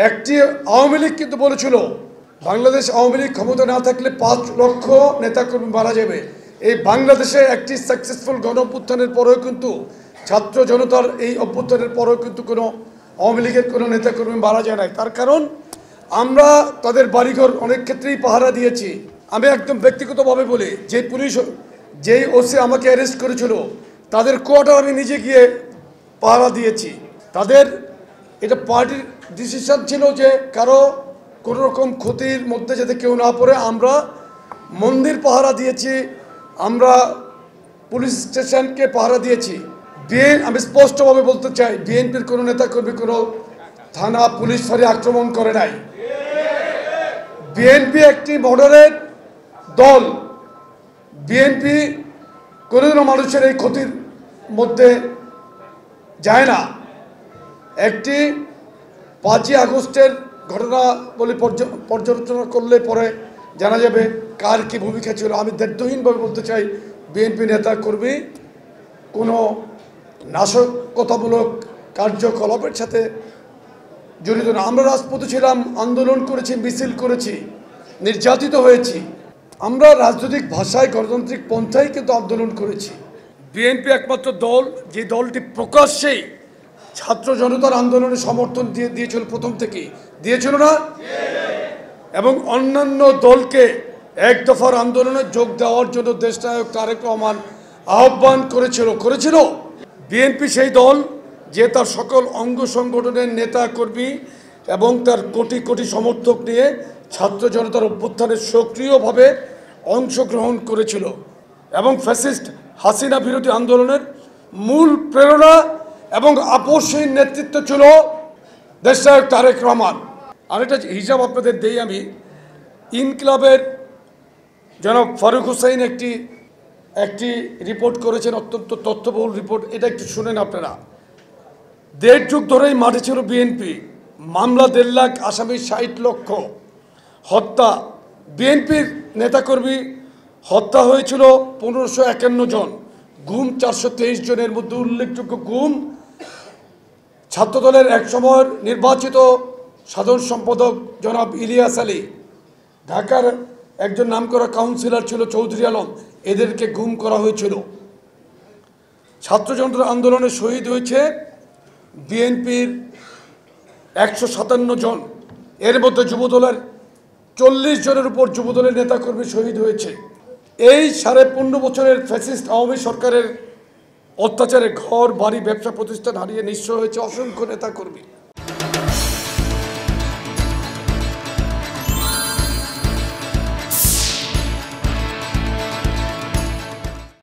একটি আওয়ামী লীগ কিন্তু বলেছিল বাংলাদেশ আওয়ামী লীগ ক্ষমতা না থাকলে 5 লক্ষ নেতাকর্মী মারা যাবে। এই বাংলাদেশে একটি সাকসেসফুল গণ অভ্যুত্থানের পরেও কিন্তু ছাত্র জনতার এই অভ্যুত্থানের পরেও কিন্তু কোনো আওয়ামী লীগের কোনো নেতাকর্মী মারা যায় নাই। তার কারণ আমরা তাদের বাড়িঘর অনেক ক্ষেত্রেই পাহারা দিয়েছি। আমি একদম ব্যক্তিগতভাবে বলি, যে পুলিশ যেই ওসি আমাকে অ্যারেস্ট করেছিল তাদের কোয়ার্টার আমি নিজে গিয়ে পাহারা দিয়েছি। তাদের এটা পার্টির ডিসিশন ছিল যে কারো কোনো রকম ক্ষতির মধ্যে যাতে কেউ না পড়ে। আমরা মন্দির পাহারা দিয়েছি, আমরা পুলিশ স্টেশনকে পাহারা দিয়েছি। আমি স্পষ্টভাবে বলতে চাই, বিএনপির কোনো নেতাকর্মী কোনো থানা পুলিশ ফাঁড়ি আক্রমণ করে নাই। বিএনপি একটি মডারেট দল। বিএনপি কোনোদিনও মানুষের এই ক্ষতির মধ্যে যায় না। একটি 5ই আগস্টের ঘটনা বলে পর্যালোচনা করলে পরে জানা যাবে কার কী ভূমিকা ছিল। আমি দ্ব্যর্থহীনভাবে বলতে চাই, বিএনপি নেতা কর্মী কোনো নাশকতামূলক কার্যকলাপের সাথে জড়িত না। আমরা রাজপথে ছিলাম, আন্দোলন করেছি, মিছিল করেছি, নির্যাতিত হয়েছি। আমরা রাজনৈতিক ভাষায় গণতান্ত্রিক পন্থায় কিন্তু আন্দোলন করেছি। বিএনপি একমাত্র দল যে দলটি প্রকাশ্যেই ছাত্র জনতার আন্দোলনে সমর্থন দিয়েছিল, প্রথম থেকে দিয়েছিল না, এবং অন্যান্য দলকে এক দফার আন্দোলনে যোগ দেওয়ার জন্য দেশনায়ক তারেক রহমান আহ্বান করেছিল। বিএনপি সেই দল যে তার সকল অঙ্গ সংগঠনের নেতা কর্মী এবং তার কোটি কোটি সমর্থক নিয়ে ছাত্র জনতার অভ্যুত্থানে সক্রিয়ভাবে অংশগ্রহণ করেছিল। এবং ফ্যাসিস্ট হাসিনা বিরোধী আন্দোলনের মূল প্রেরণা এবং আপসহীন নেতৃত্ব ছিল দেশনায়ক তারেক রহমান। আরেকটা হিসাব আপনাদের দেই আমি। ইনকিলাবের জনাব ফারুক হুসাইন একটি রিপোর্ট করেছেন, অত্যন্ত তথ্যবহুল রিপোর্ট। এটা একটু শুনেন আপনারা। 1.5 যুগ ধরেই মাঠে ছিল বিএনপি। মামলা 1.5 লাখ, আসামি 60 লক্ষ। হত্যা, বিএনপির নেতাকর্মী হত্যা হয়েছিল 1551 জন। গুম 423 জনের মধ্যে উল্লেখযোগ্য গুম ছাত্রদলের এক সময়ের নির্বাচিত সাধারণ সম্পাদক জনাব ইলিয়াস আলী, ঢাকার একজন নামকরা কাউন্সিলর ছিল চৌধুরী আলম, এদেরকে গুম করা হয়েছিল। ছাত্র জনতার আন্দোলনে শহীদ হয়েছে বিএনপির 157 জন। এর মধ্যে যুবদলের 40 জনের উপর যুবদলের নেতাকর্মী শহীদ হয়েছে। এই 15.5 বছরের ফ্যাসিস্ট আওয়ামী সরকারের অত্যাচারে ঘর বাড়ি ব্যবসা প্রতিষ্ঠান হারিয়ে নিঃস্ব হয়েছে অসংখ্য নেতাকর্মী।